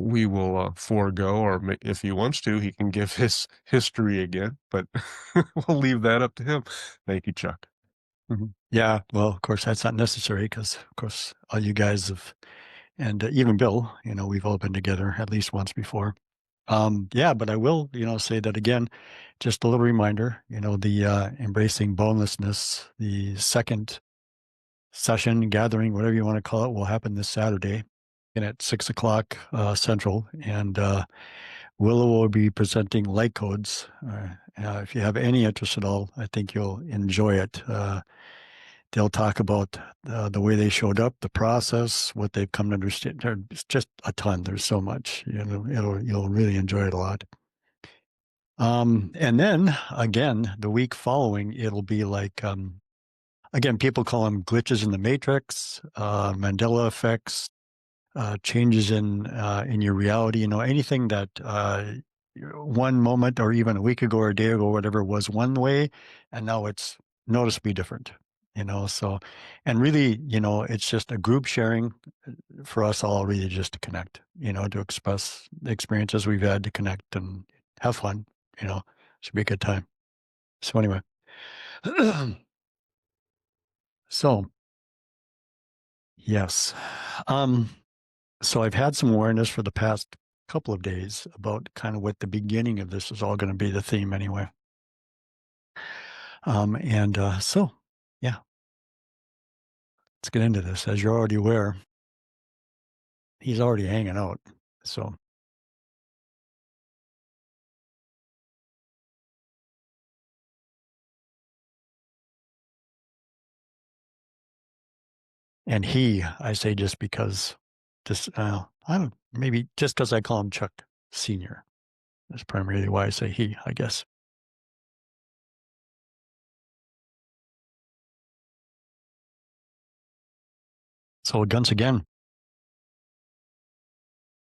we will forego, or if he wants to, he can give his history again, but we'll leave that up to him. Thank you, Chuck. Yeah, well, of course, that's not necessary because, of course, all you guys have, and even Bill, we've all been together at least once before. Yeah, but I will, say that again, just a little reminder, the embracing bonelessness, the second session, gathering, whatever you want to call it, will happen this Saturday and at 6 o'clock Central. And Willow will be presenting light codes. If you have any interest at all, I think you'll enjoy it. They'll talk about the way they showed up, the process, what they've come to understand. There's just a ton. There's so much. You'll really enjoy it a lot. And then again, the week following, it'll be like again, people call them glitches in the matrix, Mandela effects, changes in your reality. Anything that one moment or even a week ago or a day ago, whatever, was one way, and now it's noticeably different. So, and really, it's just a group sharing for us all, really, just to connect. To express the experiences we've had, to connect and have fun. Should be a good time. So anyway, so yes. Um, So I've had some awareness for the past couple of days about kind of what the beginning of this is all going to be, the theme anyway. So, yeah, let's get into this. As you're already aware, he's already hanging out. So, and I say just because, I don't, maybe just because I call him Chuck Sr. That's primarily why I say he, I guess. So, once again,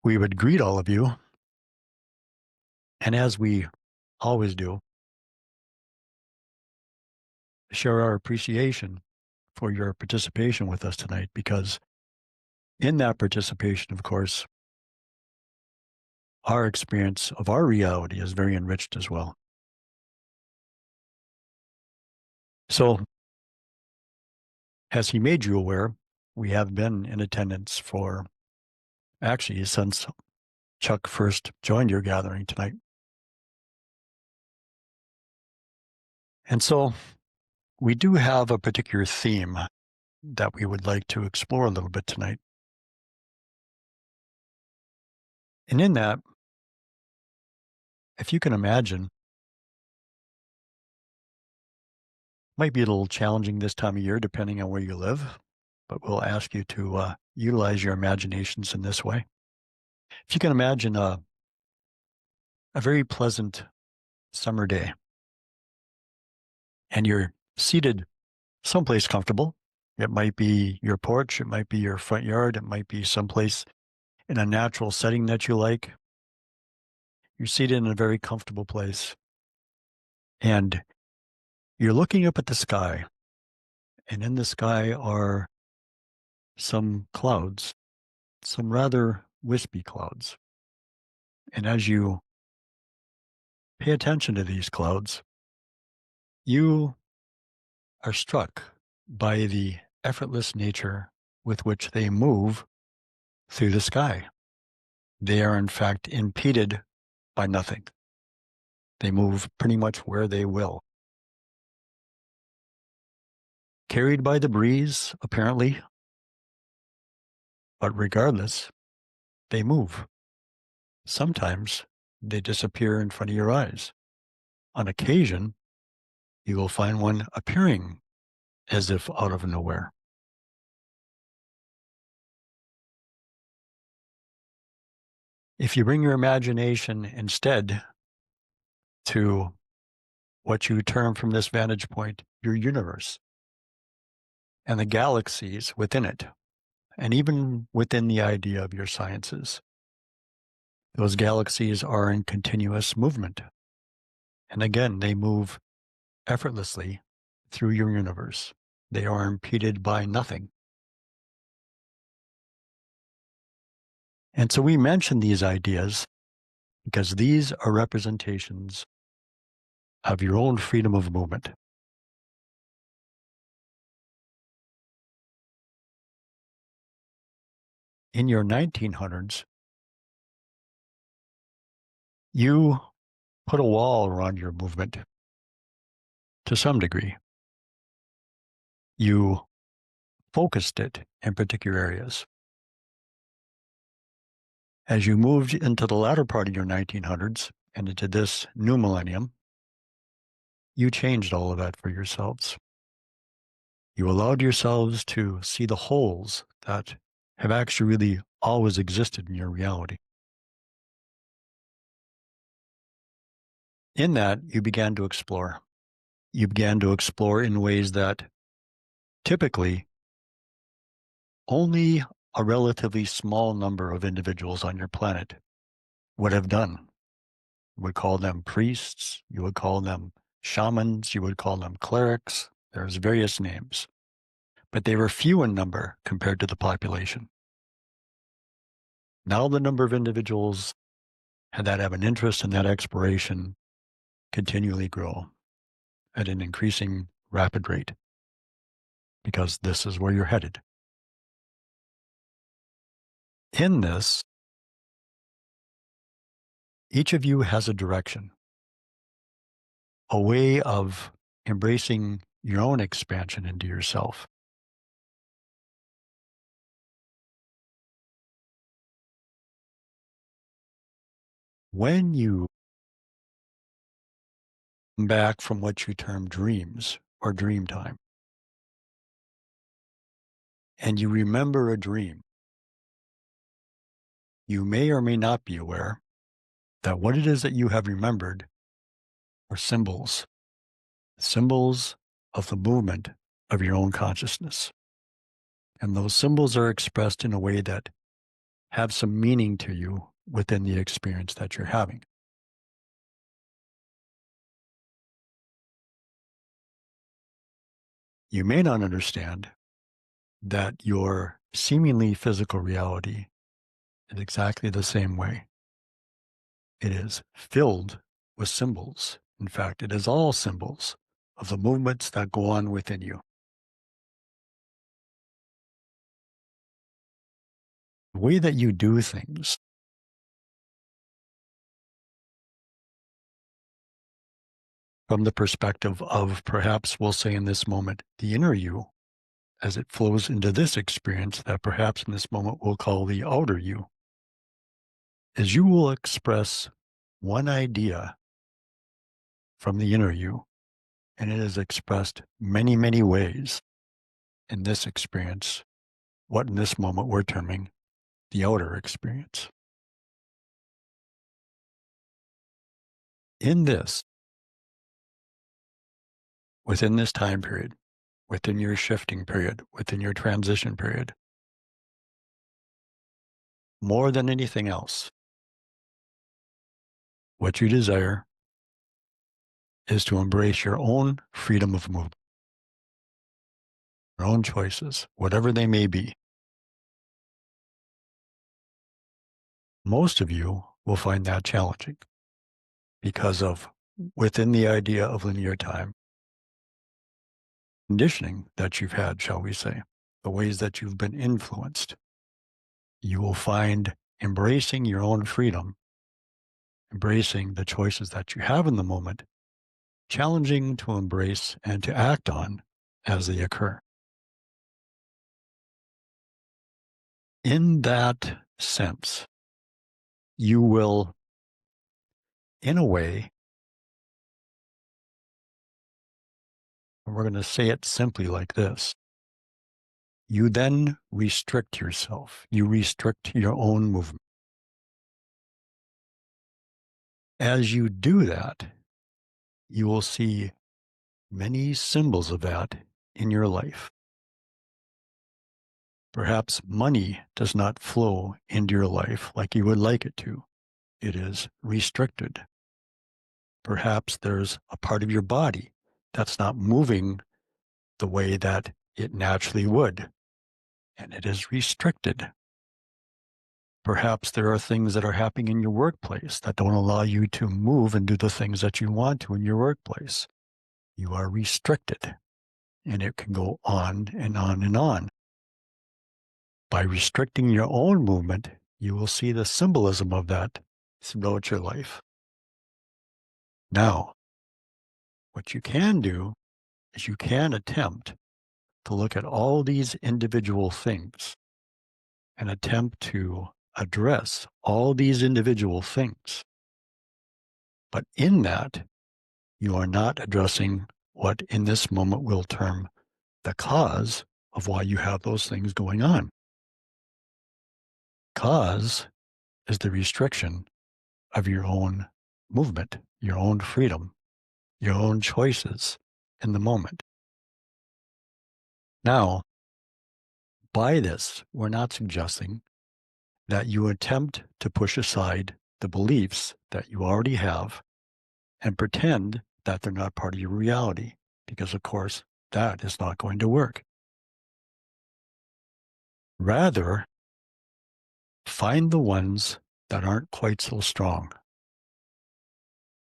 we would greet all of you. And as we always do, share our appreciation for your participation with us tonight, because in that participation, of course, our experience of our reality is very enriched as well. So, as he made you aware, we have been in attendance for actually since Chuck first joined your gathering tonight. And so we do have a particular theme that we would like to explore a little bit tonight. And in that, if you can imagine, might be a little challenging this time of year, depending on where you live, but we'll ask you to utilize your imaginations in this way. If you can imagine a very pleasant summer day, and you're seated someplace comfortable. It might be your porch, it might be your front yard, it might be someplace in a natural setting that you like. You're seated in a very comfortable place, and you're looking up at the sky, and in the sky are some clouds, some rather wispy clouds. And as you pay attention to these clouds, you are struck by the effortless nature with which they move through the sky. They are, in fact, impeded by nothing. They move pretty much where they will. Carried by the breeze, apparently, but regardless, they move. Sometimes they disappear in front of your eyes. On occasion, you will find one appearing as if out of nowhere. If you bring your imagination instead to what you term from this vantage point your universe and the galaxies within it, and even within the idea of your sciences, those galaxies are in continuous movement. And again, they move effortlessly through your universe. They are impeded by nothing. And so we mention these ideas because these are representations of your own freedom of movement. In your 1900s, you put a wall around your movement to some degree. You focused it in particular areas. As you moved into the latter part of your 1900s and into this new millennium, you changed all of that for yourselves. You allowed yourselves to see the holes that have actually really always existed in your reality. In that, you began to explore. You began to explore in ways that typically only a relatively small number of individuals on your planet would have done. You would call them priests, you would call them shamans, you would call them clerics. There's various names, but they were few in number compared to the population. Now the number of individuals that have an interest in that exploration continually grow at an increasing rapid rate because this is where you're headed. In this, each of you has a direction, a way of embracing your own expansion into yourself. When you come back from what you term dreams or dream time, and you remember a dream, you may or may not be aware that what it is that you have remembered are symbols, symbols of the movement of your own consciousness. And those symbols are expressed in a way that have some meaning to you within the experience that you're having. You may not understand that your seemingly physical reality is exactly the same way. It is filled with symbols. In fact, it is all symbols of the movements that go on within you. The way that you do things, from the perspective of perhaps we'll say in this moment, the inner you, as it flows into this experience that perhaps in this moment we'll call the outer you, is you will express one idea from the inner you, and it is expressed many, many ways in this experience, what in this moment we're terming the outer experience. In this, within this time period, within your shifting period, within your transition period, more than anything else, what you desire is to embrace your own freedom of movement, your own choices, whatever they may be. Most of you will find that challenging because of within the idea of linear time, conditioning that you've had, shall we say, the ways that you've been influenced. You will find embracing your own freedom, embracing the choices that you have in the moment, challenging to embrace and to act on as they occur. In that sense, you will, in a way, and we're going to say it simply like this, you then restrict yourself. You restrict your own movement. As you do that, you will see many symbols of that in your life. Perhaps money does not flow into your life like you would like it to. It is restricted. Perhaps there's a part of your body that's not moving the way that it naturally would, and it is restricted. Perhaps there are things that are happening in your workplace that don't allow you to move and do the things that you want to in your workplace. You are restricted, and it can go on and on and on. By restricting your own movement, you will see the symbolism of that throughout your life. Now, what you can do is you can attempt to look at all these individual things and attempt to address all these individual things. But in that, you are not addressing what in this moment we'll term the cause of why you have those things going on. Cause is the restriction of your own movement, your own freedom, your own choices in the moment. Now, by this, we're not suggesting that you attempt to push aside the beliefs that you already have and pretend that they're not part of your reality, because of course, that is not going to work. Rather, find the ones that aren't quite so strong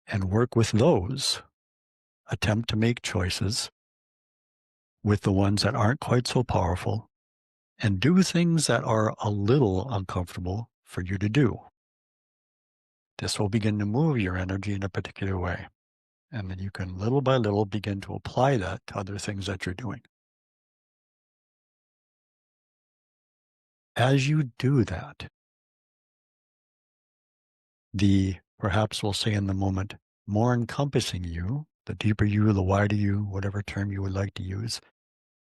and work with those. Attempt to make choices with the ones that aren't quite so powerful and do things that are a little uncomfortable for you to do. This will begin to move your energy in a particular way. And then you can little by little begin to apply that to other things that you're doing. As you do that, the perhaps we'll say in the moment, more encompassing you, the deeper you, the wider you, whatever term you would like to use,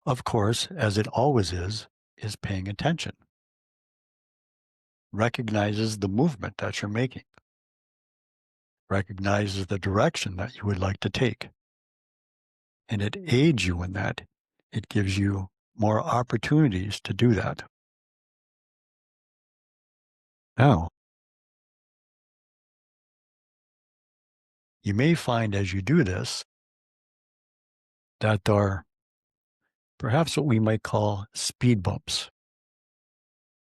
of course, as it always is paying attention. Recognizes the movement that you're making, recognizes the direction that you would like to take. And it aids you in that. It gives you more opportunities to do that. Now, you may find as you do this that there are perhaps what we might call speed bumps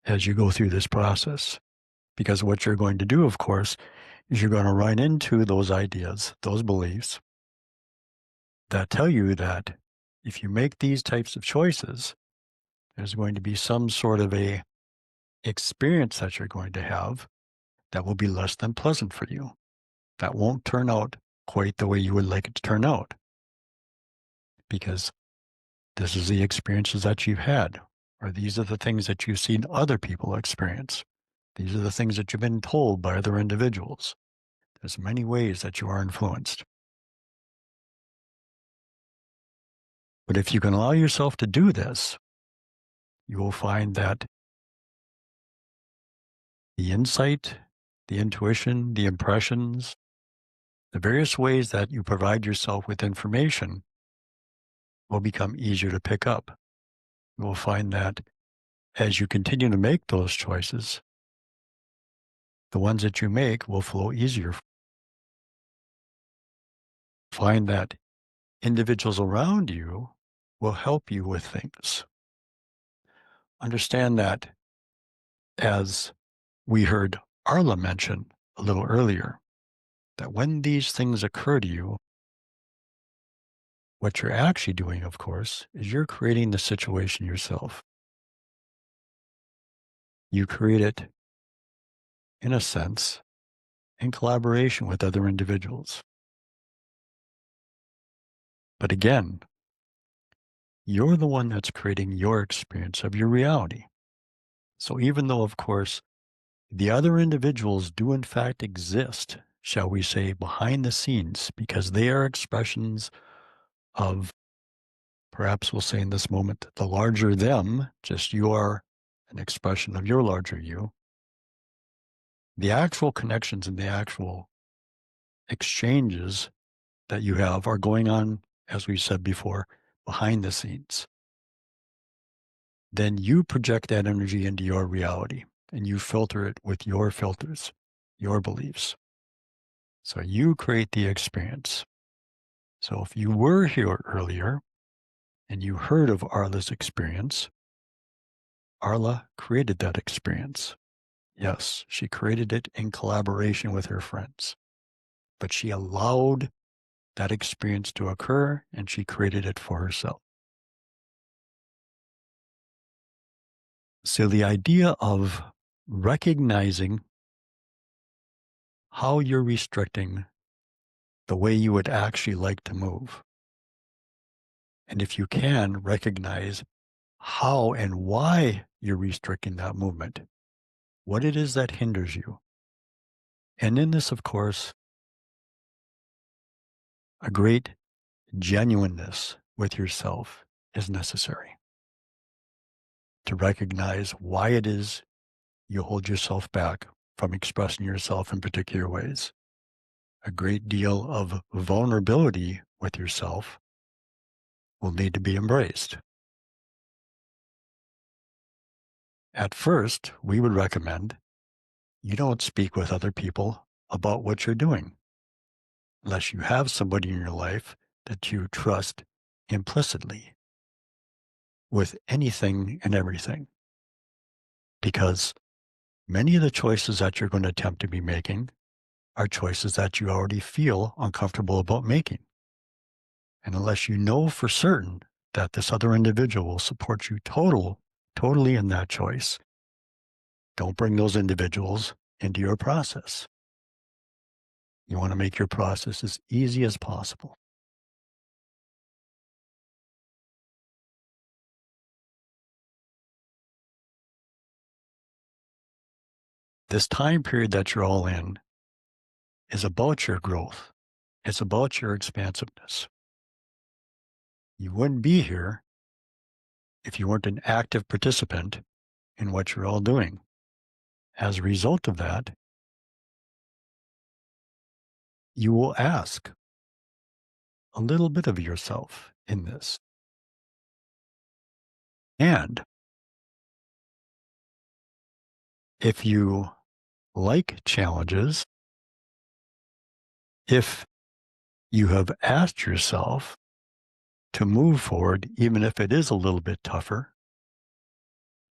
as you go through this process. Because what you're going to do, of course, is you're going to run into those ideas, those beliefs that tell you that if you make these types of choices, there's going to be some sort of a experience that you're going to have that will be less than pleasant for you. That won't turn out quite the way you would like it to turn out. Because this is the experiences that you've had, or these are the things that you've seen other people experience. These are the things that you've been told by other individuals. There's many ways that you are influenced. But if you can allow yourself to do this, you will find that the insight, the intuition, the impressions, the various ways that you provide yourself with information will become easier to pick up. You will find that as you continue to make those choices, the ones that you make will flow easier. Find that individuals around you will help you with things. Understand that, as we heard Arla mention a little earlier, that when these things occur to you, what you're actually doing, of course, is you're creating the situation yourself. You create it, in a sense, in collaboration with other individuals. But again, you're the one that's creating your experience of your reality. So even though, of course, the other individuals do in fact exist, shall we say, behind the scenes, because they are expressions of, perhaps we'll say in this moment, the larger them, just you are an expression of your larger you. The actual connections and the actual exchanges that you have are going on, as we said before, behind the scenes. Then you project that energy into your reality and you filter it with your filters, your beliefs. So you create the experience. So if you were here earlier and you heard of Arla's experience, Arla created that experience. Yes, she created it in collaboration with her friends, but she allowed that experience to occur and she created it for herself. So the idea of recognizing how you're restricting the way you would actually like to move. And if you can recognize how and why you're restricting that movement, what it is that hinders you. And in this, of course, a great genuineness with yourself is necessary to recognize why it is you hold yourself back from expressing yourself in particular ways. A great deal of vulnerability with yourself will need to be embraced. At first, we would recommend you don't speak with other people about what you're doing unless you have somebody in your life that you trust implicitly with anything and everything. Because many of the choices that you're going to attempt to be making are choices that you already feel uncomfortable about making. And unless you know for certain that this other individual will support you totally in that choice, don't bring those individuals into your process. You want to make your process as easy as possible. This time period that you're all in is about your growth. It's about your expansiveness. You wouldn't be here if you weren't an active participant in what you're all doing. As a result of that, you will ask a little bit of yourself in this. And if you like challenges, if you have asked yourself to move forward, even if it is a little bit tougher,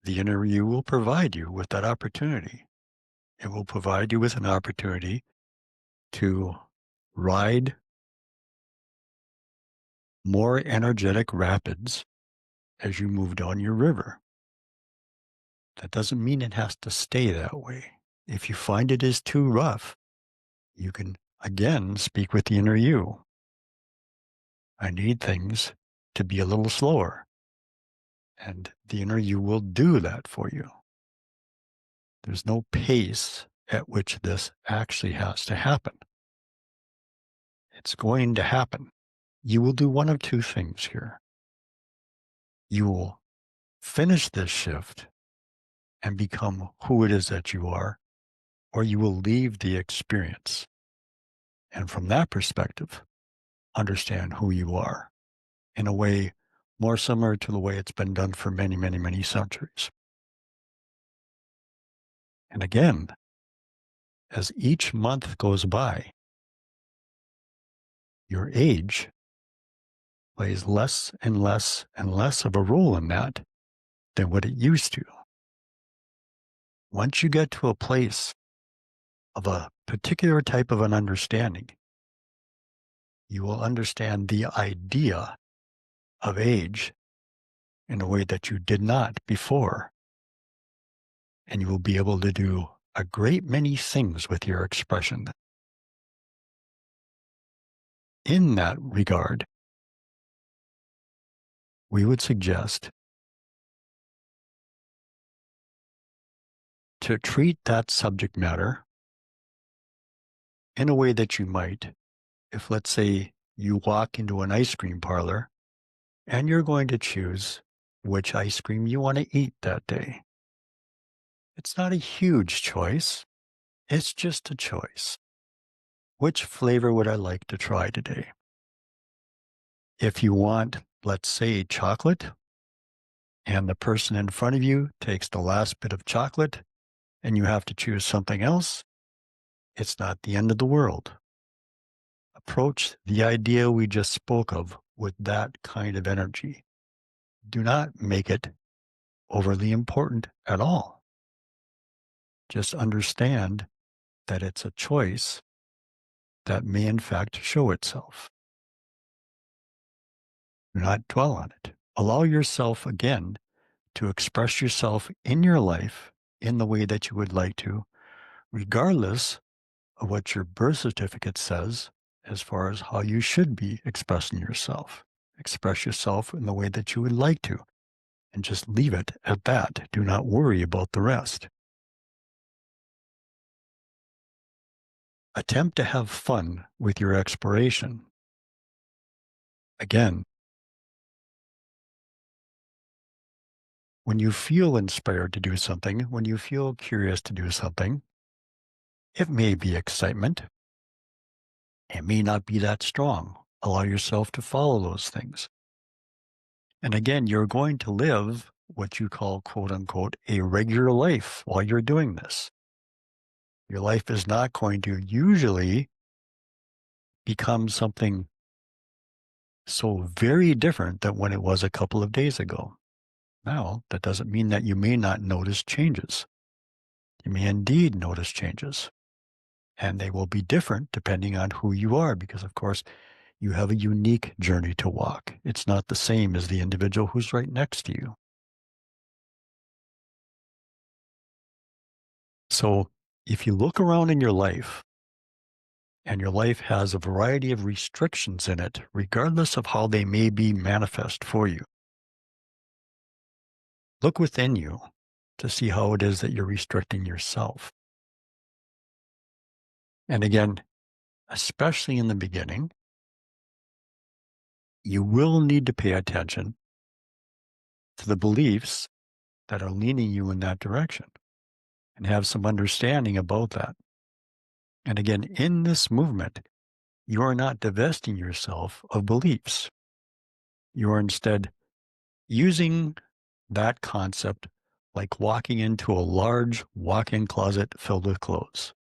the inner you will provide you with that opportunity. It will provide you with an opportunity to ride more energetic rapids as you move down your river. That doesn't mean it has to stay that way. If you find it is too rough, you can again speak with the inner you. I need things to be a little slower. And the inner you will do that for you. There's no pace at which this actually has to happen. It's going to happen. You will do one of two things here. You will finish this shift and become who it is that you are, or you will leave the experience. And from that perspective, understand who you are in a way more similar to the way it's been done for many, many, many centuries. And again, as each month goes by, your age plays less and less and less of a role in that than what it used to. Once you get to a place of a particular type of an understanding, you will understand the idea of age in a way that you did not before. And you will be able to do a great many things with your expression. In that regard, we would suggest to treat that subject matter in a way that you might if, let's say, you walk into an ice cream parlor and you're going to choose which ice cream you want to eat that day. It's not a huge choice. It's just a choice. Which flavor would I like to try today? If you want, let's say, chocolate, and the person in front of you takes the last bit of chocolate and you have to choose something else, it's not the end of the world. Approach the idea we just spoke of with that kind of energy. Do not make it overly important at all. Just understand that it's a choice that may in fact show itself. Do not dwell on it. Allow yourself again to express yourself in your life in the way that you would like to, regardless of what your birth certificate says as far as how you should be expressing yourself. Express yourself in the way that you would like to, and just leave it at that. Do not worry about the rest. Attempt to have fun with your exploration. Again, when you feel inspired to do something, when you feel curious to do something, it may be excitement. It may not be that strong. Allow yourself to follow those things. And again, you're going to live what you call, quote unquote, a regular life while you're doing this. Your life is not going to usually become something so very different than when it was a couple of days ago. Now, that doesn't mean that you may not notice changes. You may indeed notice changes, and they will be different depending on who you are, because, of course, you have a unique journey to walk. It's not the same as the individual who's right next to you. So, if you look around in your life, and your life has a variety of restrictions in it, regardless of how they may be manifest for you, look within you to see how it is that you're restricting yourself. And again, especially in the beginning, you will need to pay attention to the beliefs that are leaning you in that direction and have some understanding about that. And again, in this movement, you are not divesting yourself of beliefs. You are instead using that concept like walking into a large walk-in closet filled with clothes,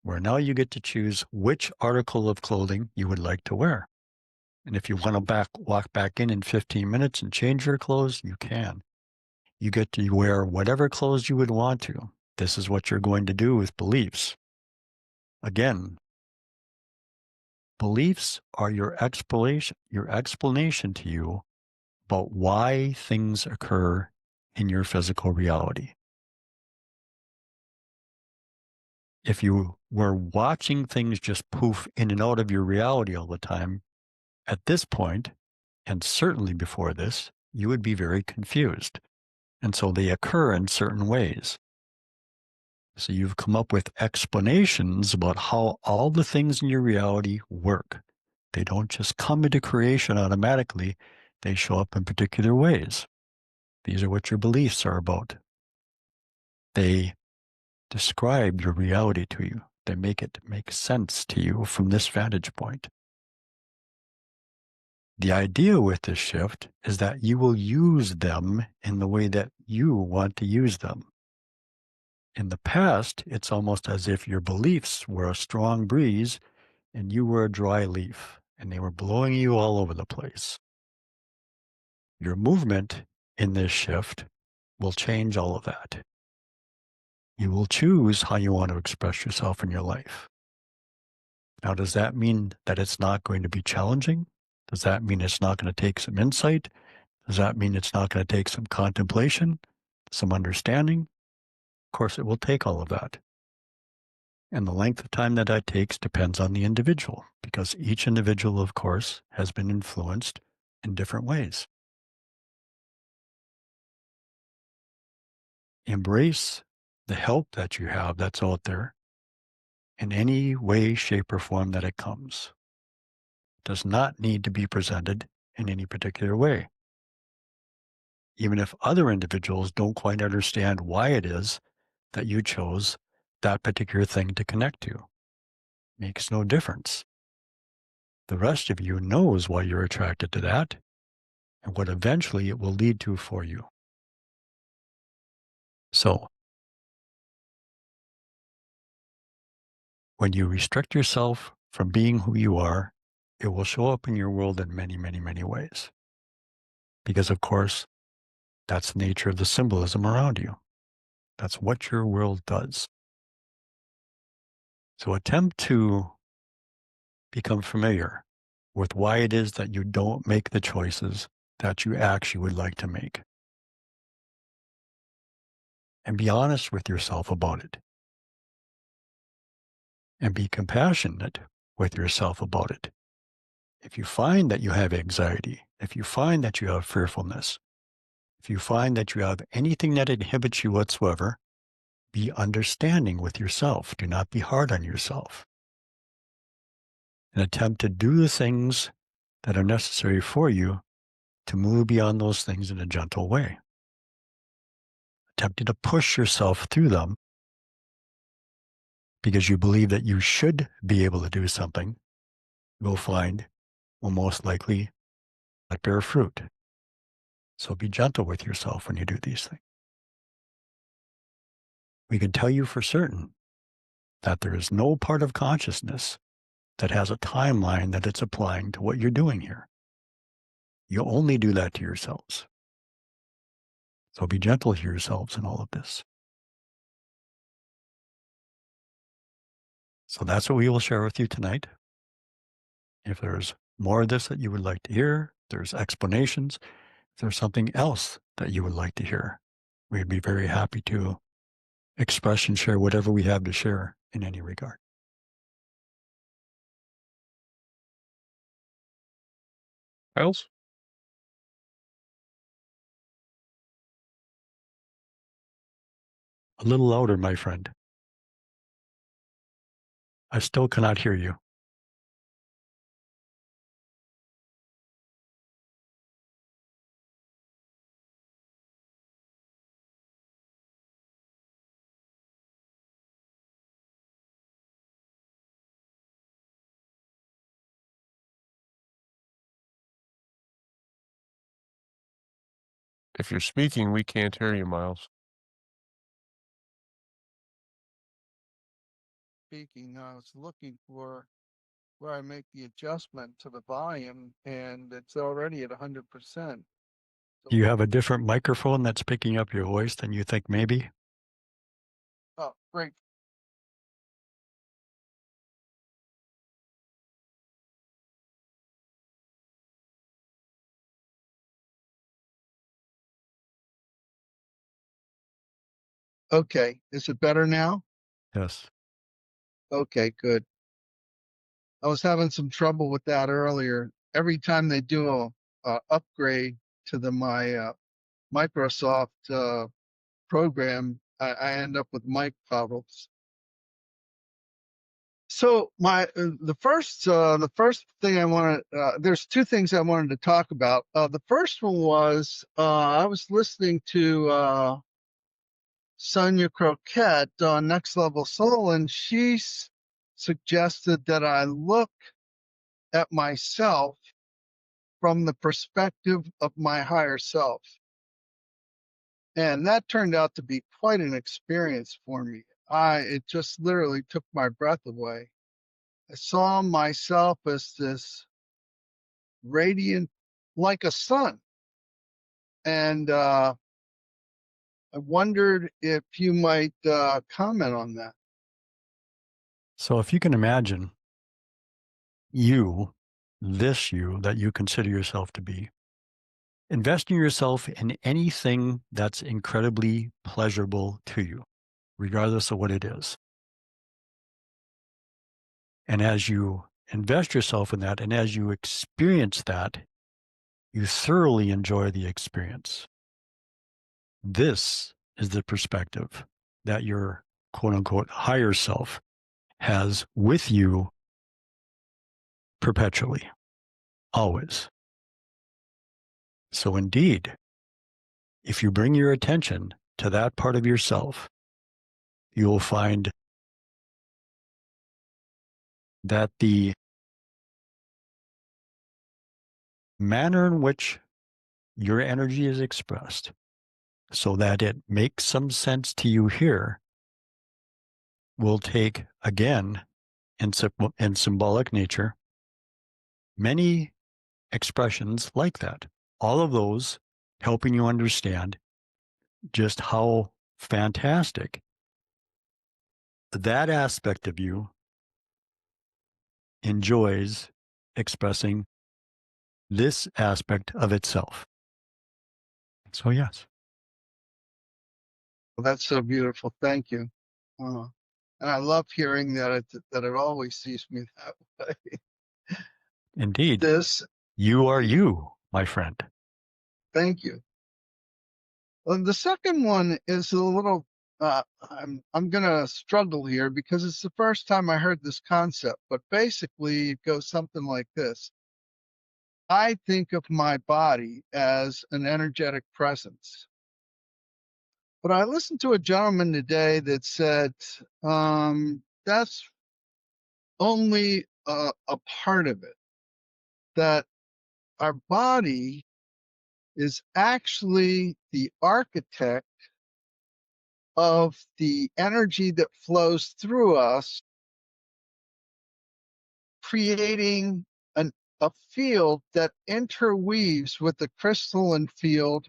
where now you get to choose which article of clothing you would like to wear. And if you want to walk back in 15 minutes and change your clothes, you can. You get to wear whatever clothes you would want to. This is what you're going to do with beliefs. Again, beliefs are your explanation to you about why things occur in your physical reality. If you were watching things just poof in and out of your reality all the time, at this point, and certainly before this, you would be very confused. And so they occur in certain ways. So you've come up with explanations about how all the things in your reality work. They don't just come into creation automatically, they show up in particular ways. These are what your beliefs are about. They describe your reality to you. They make it make sense to you from this vantage point. The idea with this shift is that you will use them in the way that you want to use them. In the past, it's almost as if your beliefs were a strong breeze and you were a dry leaf, and they were blowing you all over the place. Your movement in this shift will change all of that. You will choose how you want to express yourself in your life. Now, does that mean that it's not going to be challenging? Does that mean it's not going to take some insight? Does that mean it's not going to take some contemplation, some understanding? Of course, it will take all of that. And the length of time that that takes depends on the individual, because each individual, of course, has been influenced in different ways. Embrace the help that you have that's out there in any way, shape, or form that it comes. It does not need to be presented in any particular way. Even if other individuals don't quite understand why it is that you chose that particular thing to connect to. Makes no difference. The rest of you knows why you're attracted to that and what eventually it will lead to for you. So, when you restrict yourself from being who you are, it will show up in your world in many, many, many ways. Because, of course, that's the nature of the symbolism around you. That's what your world does. So attempt to become familiar with why it is that you don't make the choices that you actually would like to make. And be honest with yourself about it. And be compassionate with yourself about it. If you find that you have anxiety, if you find that you have fearfulness, if you find that you have anything that inhibits you whatsoever, be understanding with yourself. Do not be hard on yourself. And attempt to do the things that are necessary for you to move beyond those things in a gentle way. Attempting to push yourself through them because you believe that you should be able to do something, you'll find will most likely not bear fruit. So be gentle with yourself when you do these things. We can tell you for certain that there is no part of consciousness that has a timeline that it's applying to what you're doing here. You only do that to yourselves. So be gentle to yourselves in all of this. So that's what we will share with you tonight. If there's more of this that you would like to hear, there's explanations, if there's something else that you would like to hear, we'd be very happy to express and share whatever we have to share in any regard. Miles? A little louder, my friend. I still cannot hear you. If you're speaking, we can't hear you, Miles. Speaking, I was looking for where I make the adjustment to the volume, and it's already at 100%. Do you have a different microphone that's picking up your voice than you think maybe? Oh, great. Okay, is it better now? Yes. Okay, good. I was having some trouble with that earlier. Every time they do a upgrade to my Microsoft program, I end up with mic problems. So the first thing I wanted, there's two things I wanted to talk about. The first one was I was listening to Sonia Croquette on Next Level Soul, and she suggested that I look at myself from the perspective of my higher self. And that turned out to be quite an experience for me. It just literally took my breath away. I saw myself as this radiant, like a sun. And I wondered if you might comment on that. So if you can imagine you, this you that you consider yourself to be, investing yourself in anything that's incredibly pleasurable to you, regardless of what it is. And as you invest yourself in that and as you experience that, you thoroughly enjoy the experience. This is the perspective that your quote unquote higher self has with you perpetually, always. So indeed, if you bring your attention to that part of yourself, you will find that the manner in which your energy is expressed so that it makes some sense to you here will take, again, in symbolic nature, many expressions like that. All of those helping you understand just how fantastic. That aspect of you enjoys expressing this aspect of itself. So, yes, Well, that's so beautiful. Thank you. And I love hearing that it always sees me that way. indeed, This, you are you, my friend. thank you. Well, the second one is a little. I'm gonna struggle here because it's the first time I heard this concept. But basically, it goes something like this: I think of my body as an energetic presence. But I listened to a gentleman today that said that's only a part of it. That our body is actually the architect of the energy that flows through us, creating a field that interweaves with the crystalline field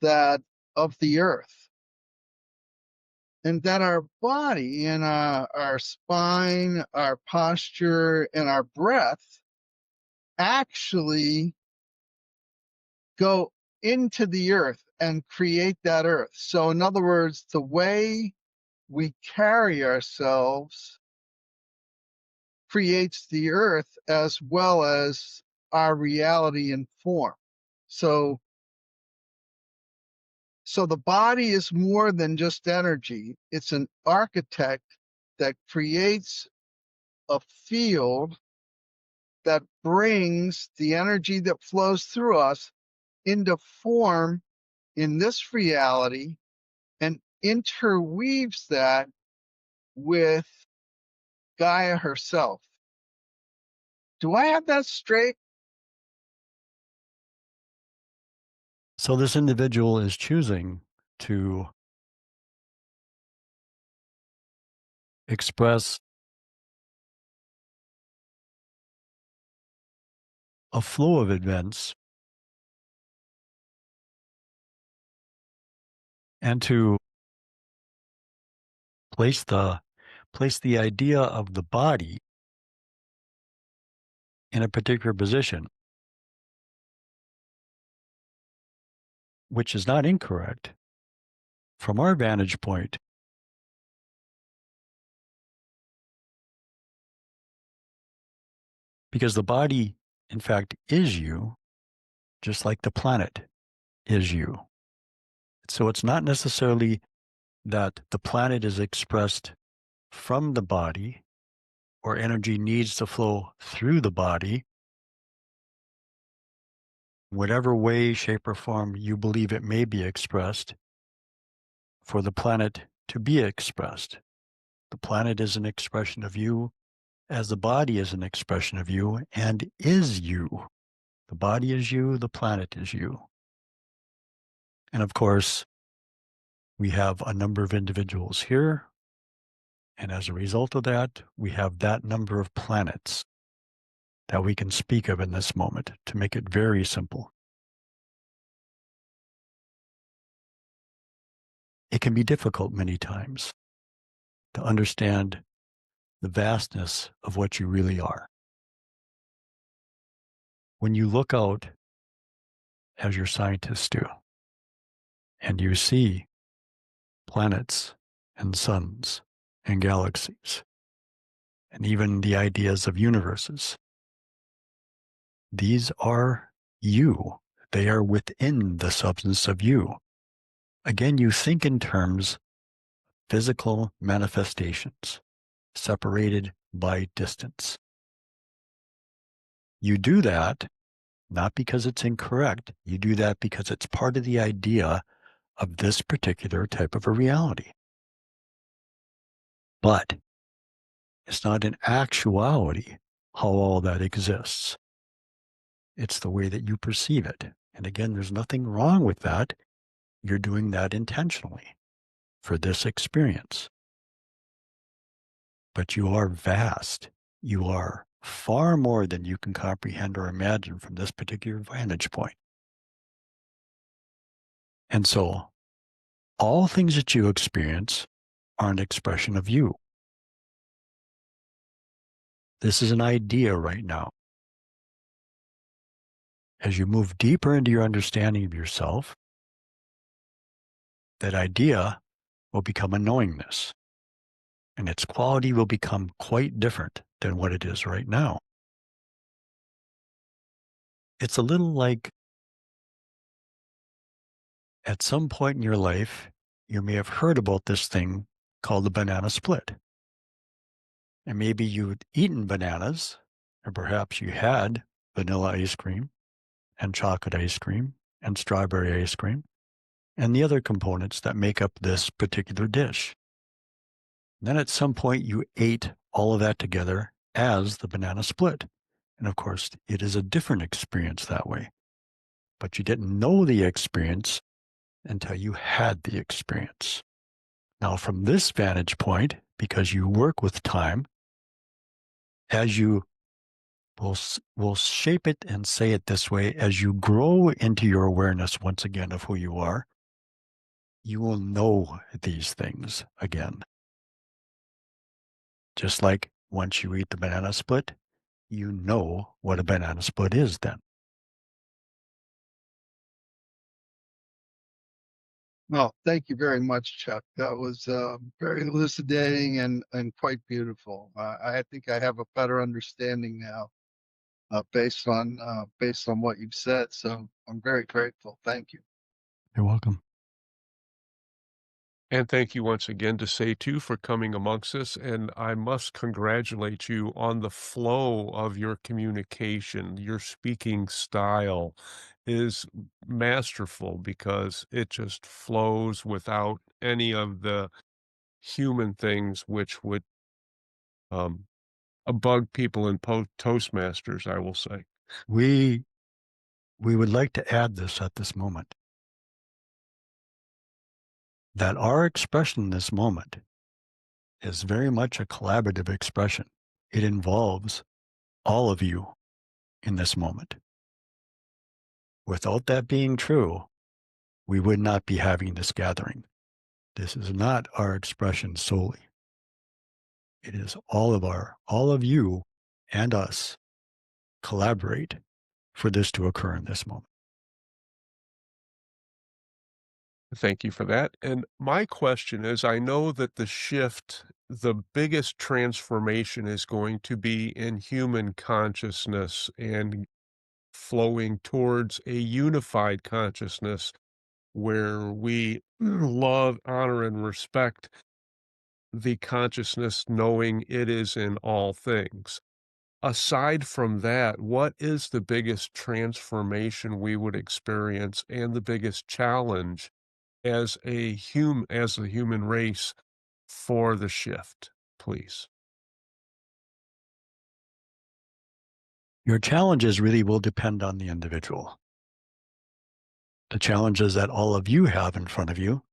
that of the earth. And that our body and our spine, our posture, and our breath actually go into the earth and create that earth. So, in other words, the way we carry ourselves creates the earth as well as our reality and form. So, so the body is more than just energy. It's an architect that creates a field that brings the energy that flows through us into form in this reality and interweaves that with Gaia herself. Do I have that straight? So, this individual is choosing to express a flow of events and to place the idea of the body in a particular position, which is not incorrect from our vantage point, because the body, in fact, is you, just like the planet is you. So it's not necessarily that the planet is expressed from the body or energy needs to flow through the body, whatever way, shape, or form you believe it may be expressed, for the planet to be expressed. The planet is an expression of you, as the body is an expression of you and is you. The body is you, the planet is you. And of course, we have a number of individuals here. And as a result of that, we have that number of planets that we can speak of in this moment to make it very simple. It can be difficult many times to understand the vastness of what you really are. When you look out, as your scientists do, and you see planets and suns and galaxies, and even the ideas of universes, these are you. They are within the substance of you. Again, you think in terms of physical manifestations, separated by distance. You do that not because it's incorrect. You do that because it's part of the idea of this particular type of a reality. But it's not in actuality how all that exists. It's the way that you perceive it. And again, there's nothing wrong with that. You're doing that intentionally for this experience. But you are vast. You are far more than you can comprehend or imagine from this particular vantage point. And so all things that you experience are an expression of you. This is an idea right now. As you move deeper into your understanding of yourself, that idea will become a knowingness, and its quality will become quite different than what it is right now. It's a little like at some point in your life, you may have heard about this thing called the banana split. And maybe you'd eaten bananas, or perhaps you had vanilla ice cream and chocolate ice cream and strawberry ice cream and the other components that make up this particular dish. And then at some point you ate all of that together as the banana split. And of course, it is a different experience that way. But you didn't know the experience until you had the experience. Now, from this vantage point, because you work with time, as you will shape it and say it this way, as you grow into your awareness once again of who you are, you will know these things again. Just like once you eat the banana split, you know what a banana split is then. Well, thank you very much, Chuck. That was very elucidating and quite beautiful. I think I have a better understanding now based on what you've said. So I'm very grateful. Thank you. You're welcome. And thank you once again to Setu for coming amongst us, and I must congratulate you on the flow of your communication. Your speaking style is masterful because it just flows without any of the human things which would, um, bug people in Toastmasters, I will say. We would like to add this at this moment, that our expression in this moment is very much a collaborative expression. It involves all of you in this moment. Without that being true, we would not be having this gathering. This is not our expression solely. It is all of you and us collaborate for this to occur in this moment. Thank you for that. And my question is, I know that the biggest transformation is going to be in human consciousness and flowing towards a unified consciousness where we love, honor, and respect the consciousness, knowing it is in all things. Aside from that, what is the biggest transformation we would experience and the biggest challenge as the human race for the shift, please? Your challenges really will depend on the individual. The challenges that all of you have in front of you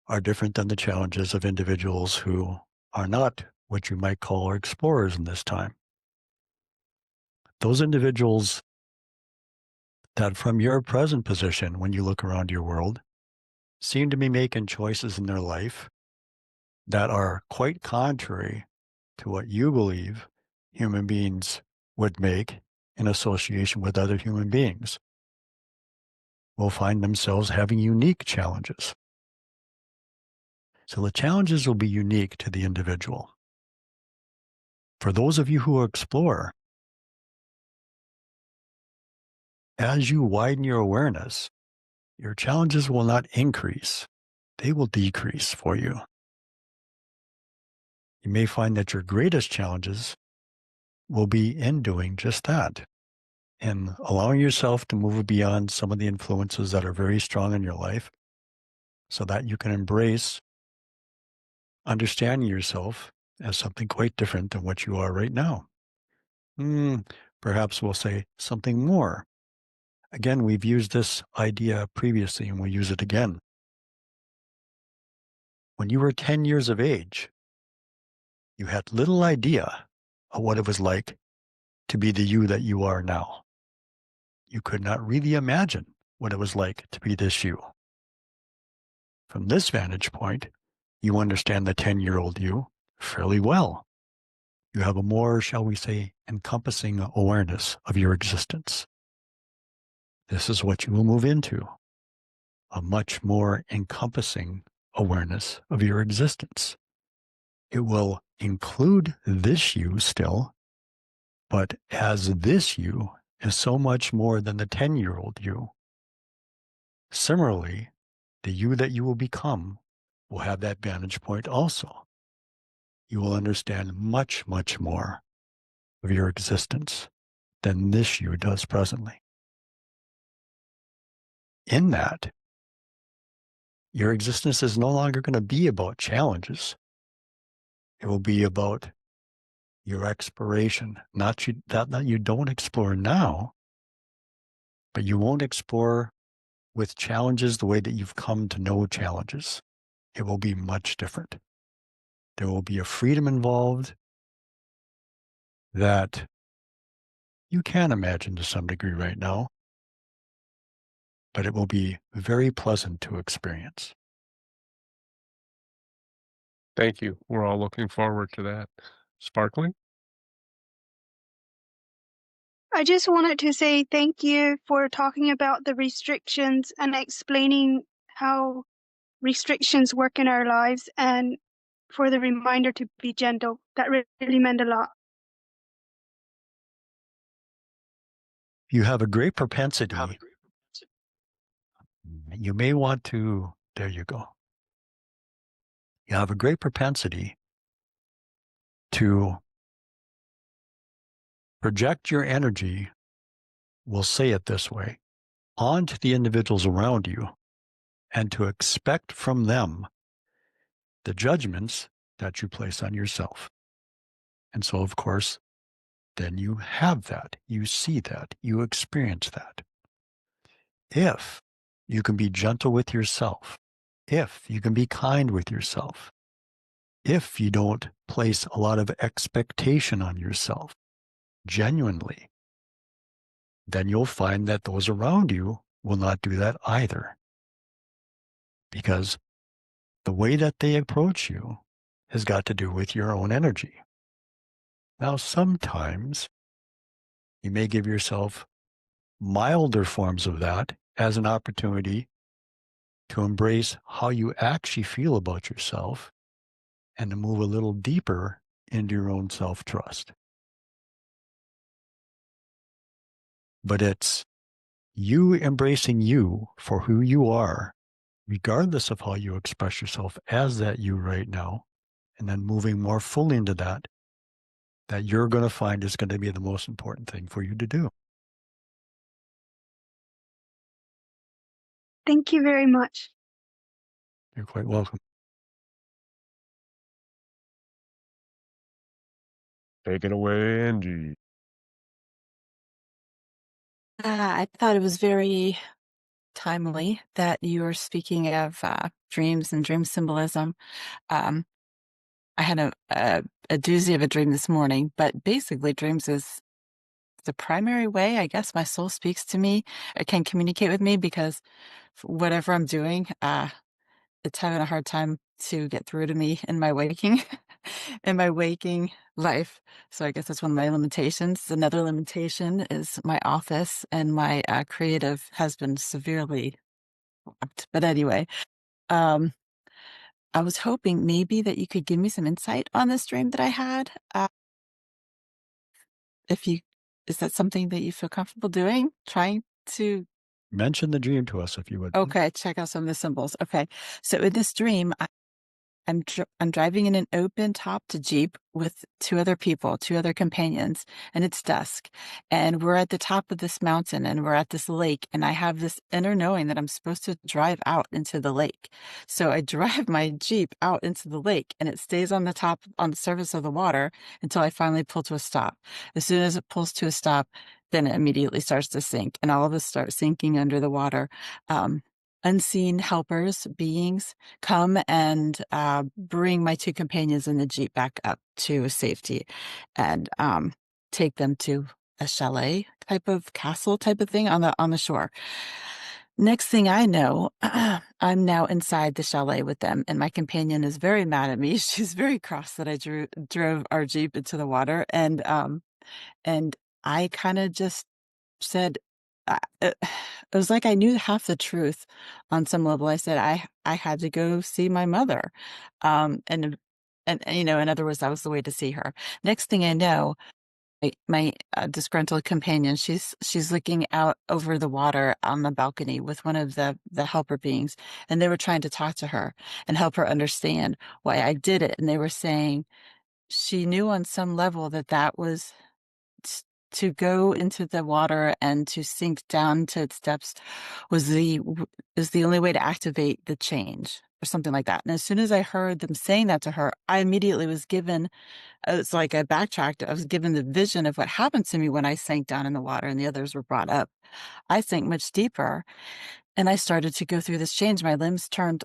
are different than the challenges of individuals who are not what you might call our explorers in this time. Those individuals that from your present position, when you look around your world, seem to be making choices in their life that are quite contrary to what you believe human beings would make in association with other human beings, will find themselves having unique challenges. So the challenges will be unique to the individual. For those of you who explore, as you widen your awareness, your challenges will not increase, they will decrease for you. You may find that your greatest challenges will be in doing just that, in allowing yourself to move beyond some of the influences that are very strong in your life so that you can embrace understanding yourself as something quite different than what you are right now. Perhaps we'll say something more. Again, we've used this idea previously and we'll use it again. When you were 10 years of age, you had little idea of what it was like to be the you that you are now. You could not really imagine what it was like to be this you. From this vantage point, you understand the 10-year-old you fairly well. You have a more, shall we say, encompassing awareness of your existence. This is what you will move into, a much more encompassing awareness of your existence. It will include this you still, but as this you is so much more than the 10-year-old you. Similarly, the you that you will become will have that vantage point also. You will understand much, much more of your existence than this you does presently. In that, your existence is no longer going to be about challenges. It will be about your exploration, not that you don't explore now, but you won't explore with challenges the way that you've come to know challenges. It will be much different. There will be a freedom involved that you can imagine to some degree right now, but it will be very pleasant to experience. Thank you. We're all looking forward to that. Sparkling? I just wanted to say thank you for talking about the restrictions and explaining how restrictions work in our lives and for the reminder to be gentle. That really meant a lot. You have a great propensity. You may want to, there you go. You have a great propensity to project your energy, we'll say it this way, onto the individuals around you and to expect from them the judgments that you place on yourself. And so, of course, then you have that, you see that, you experience that. If you can be gentle with yourself, if you can be kind with yourself, if you don't place a lot of expectation on yourself, genuinely, then you'll find that those around you will not do that either. Because the way that they approach you has got to do with your own energy. Now, sometimes you may give yourself milder forms of that as an opportunity to embrace how you actually feel about yourself and to move a little deeper into your own self-trust. But it's you embracing you for who you are, regardless of how you express yourself as that you right now, and then moving more fully into that you're going to find is going to be the most important thing for you to do. Thank you very much. You're quite welcome. Take it away, Angie. I thought it was very timely that you were speaking of dreams and dream symbolism. Um, I had a doozy of a dream this morning, but basically, dreams is the primary way, I guess, my soul speaks to me. It can communicate with me because whatever I'm doing, it's having a hard time to get through to me in my waking in my waking life. So I guess that's one of my limitations. Another limitation is my office, and my creative has been severely blocked. But anyway, um, I was hoping maybe that you could give me some insight on this dream that I had. If you Is that something that you feel comfortable doing? Trying to Mention the dream to us if you would. Okay, check out some of the symbols. Okay. So in this dream, I'm driving in an open-topped Jeep with 2 other people, 2 other companions, and it's dusk. And we're at the top of this mountain, and we're at this lake, and I have this inner knowing that I'm supposed to drive out into the lake. So I drive my Jeep out into the lake, and it stays on the surface of the water until I finally pull to a stop. As soon as it pulls to a stop, then it immediately starts to sink, and all of us start sinking under the water. Unseen helpers, beings, come and bring my 2 companions in the Jeep back up to safety and take them to a chalet type of castle type of thing on the shore. Next thing I know, I'm now inside the chalet with them, and my companion is very mad at me. She's very cross that I drove our Jeep into the water, and I kind of just said, it was like I knew half the truth on some level. I said I had to go see my mother, and in other words, that was the way to see her. Next thing I know, my disgruntled companion, she's looking out over the water on the balcony with one of the helper beings, and they were trying to talk to her and help her understand why I did it. And they were saying she knew on some level that that was t- to go into the water and to sink down to its depths was the only way to activate the change or something like that. And as soon as I heard them saying that to her, I immediately was given, it's like I backtracked. I was given the vision of what happened to me when I sank down in the water and the others were brought up. I sank much deeper and I started to go through this change. My limbs turned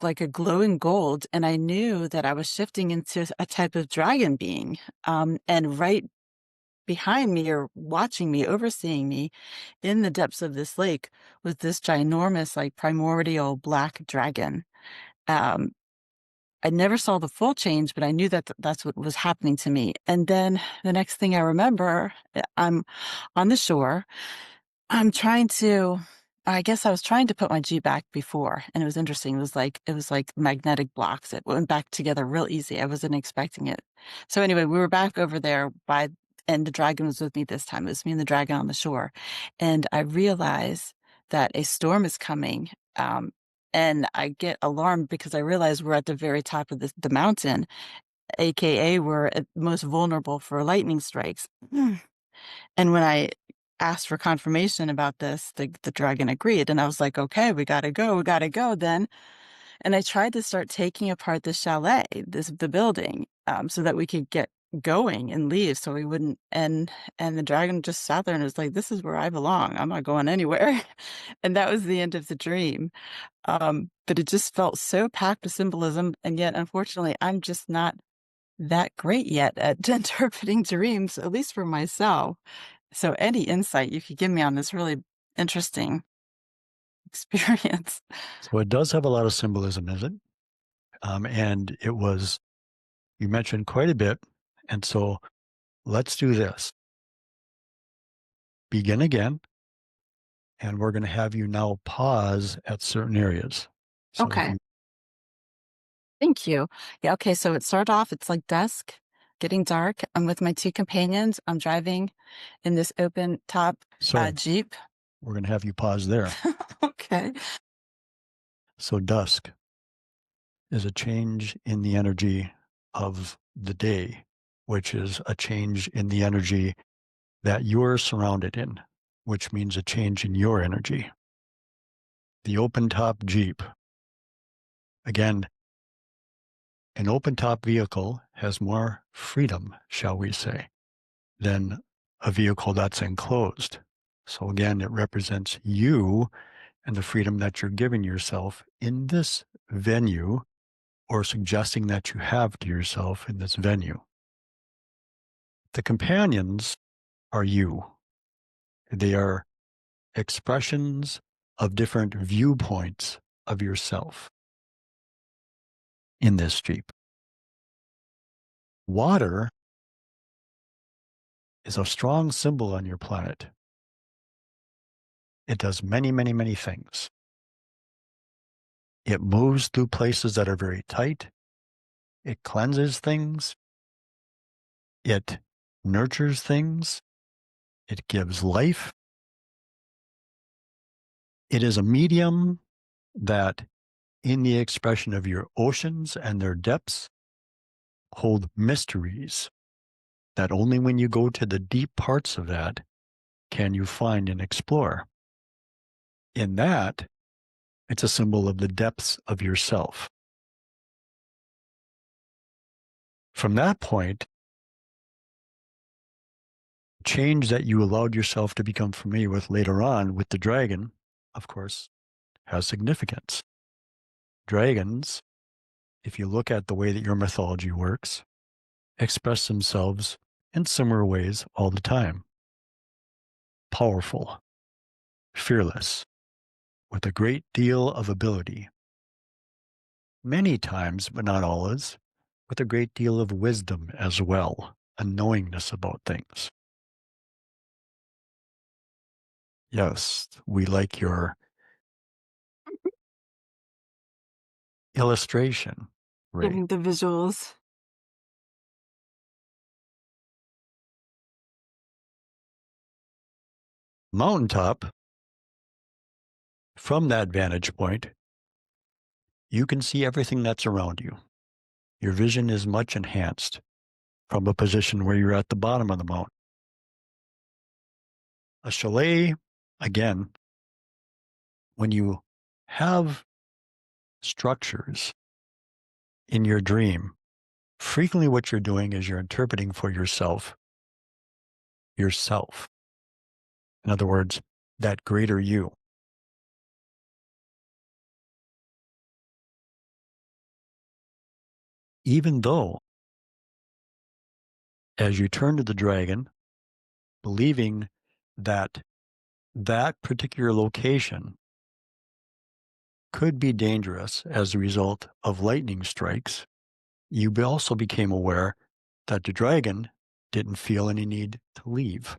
like a glowing gold, and I knew that I was shifting into a type of dragon being. And right behind me or watching me, overseeing me in the depths of this lake was this ginormous, like primordial black dragon. Um, I never saw the full change, but I knew that that's what was happening to me. And then the next thing I remember, I'm on the shore. I'm trying to, I guess I was trying to put my G back before, and it was interesting. It was like magnetic blocks. It went back together real easy. I wasn't expecting it. So anyway, we were back over there and the dragon was with me this time. It was me and the dragon on the shore. And I realized that a storm is coming. And I get alarmed because I realize we're at the very top of the mountain, aka we're at most vulnerable for lightning strikes. And when I asked for confirmation about this, the dragon agreed. And I was like, okay, we gotta go then. And I tried to start taking apart the chalet, the building, so that we could get going and leave so we wouldn't and the dragon just sat there and was like, this is where I belong. I'm not going anywhere. And that was the end of the dream. But it just felt so packed with symbolism. And yet, unfortunately, I'm just not that great yet at interpreting dreams, at least for myself. So any insight you could give me on this really interesting experience. So it does have a lot of symbolism, is it? And it was, you mentioned quite a bit. And so let's do this. Begin again. And we're going to have you now pause at certain areas. So we Okay. can, Thank you. Yeah, okay, so it started off, it's like dusk, getting dark. I'm with my two companions. I'm driving in this open top so Jeep. we're going to have you pause there. Okay. So dusk is a change in the energy of the day, which is a change in the energy that you're surrounded in, which means a change in your energy. The open top Jeep. Again, an open top vehicle has more freedom, shall we say, than a vehicle that's enclosed. So again, it represents you and the freedom that you're giving yourself in this venue or suggesting that you have to yourself in this venue. The companions are you. They are expressions of different viewpoints of yourself in this Jeep. Water is a strong symbol on your planet. It does many, many, many things. It moves through places that are very tight. It cleanses things. It nurtures things. It gives life. It is a medium that, in the expression of your oceans and their depths, hold mysteries that only when you go to the deep parts of that can you find and explore. In that, it's a symbol of the depths of yourself. From that point, change that you allowed yourself to become familiar with later on with the dragon, of course, has significance. Dragons, if you look at the way that your mythology works, express themselves in similar ways all the time. Powerful, fearless, with a great deal of ability. Many times, but not always, with a great deal of wisdom as well, a knowingness about things. Yes, we like your illustration, Ray. Giving the visuals. Mountaintop, from that vantage point, you can see everything that's around you. Your vision is much enhanced from a position where you're at the bottom of the mountain. A chalet, again, when you have structures in your dream, frequently what you're doing is you're interpreting for yourself. In other words, that greater you. Even though, as you turn to the dragon, believing that that particular location could be dangerous as a result of lightning strikes, you also became aware that the dragon didn't feel any need to leave,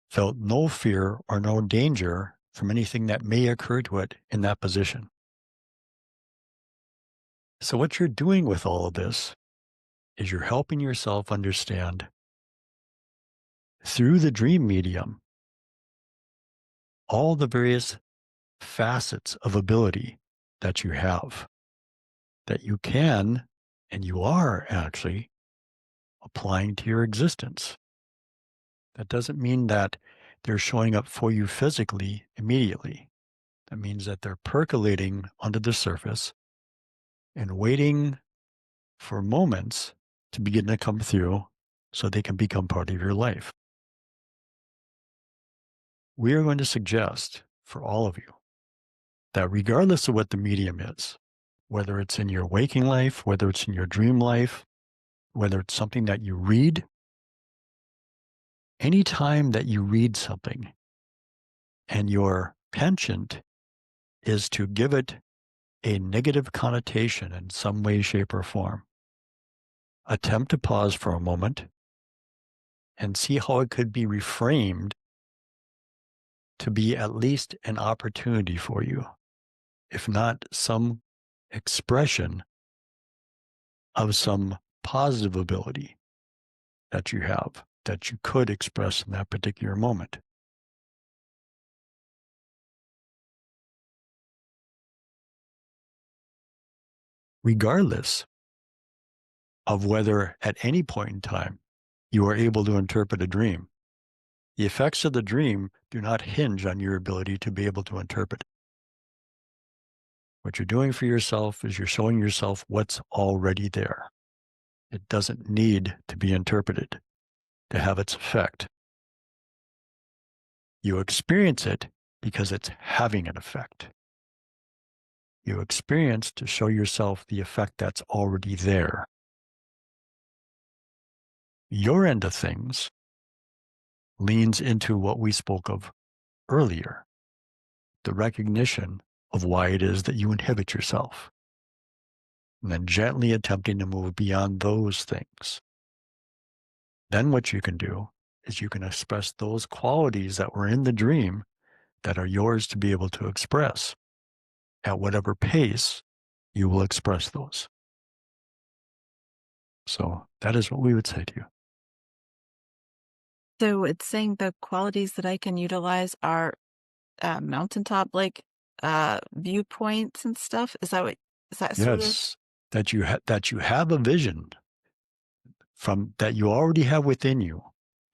felt no fear or no danger from anything that may occur to it in that position. So what you're doing with all of this is you're helping yourself understand through the dream medium all the various facets of ability that you have, that you can and you are actually applying to your existence. That doesn't mean that they're showing up for you physically immediately. That means that they're percolating under the surface and waiting for moments to begin to come through so they can become part of your life. We are going to suggest for all of you that regardless of what the medium is, whether it's in your waking life, whether it's in your dream life, whether it's something that you read, anytime that you read something and your penchant is to give it a negative connotation in some way, shape, or form, attempt to pause for a moment and see how it could be reframed to be at least an opportunity for you, if not some expression of some positive ability that you have, that you could express in that particular moment. Regardless of whether at any point in time you are able to interpret a dream, the effects of the dream do not hinge on your ability to be able to interpret. What you're doing for yourself is you're showing yourself what's already there. It doesn't need to be interpreted to have its effect. You experience it because it's having an effect. You experience to show yourself the effect that's already there. Your end of things leans into what we spoke of earlier, the recognition of why it is that you inhibit yourself, and then gently attempting to move beyond those things. Then what you can do is you can express those qualities that were in the dream that are yours to be able to express. At whatever pace, you will express those. So that is what we would say to you. So it's saying the qualities that I can utilize are mountaintop viewpoints and stuff. Is that sort of? Yes, that you have a vision from that you already have within you,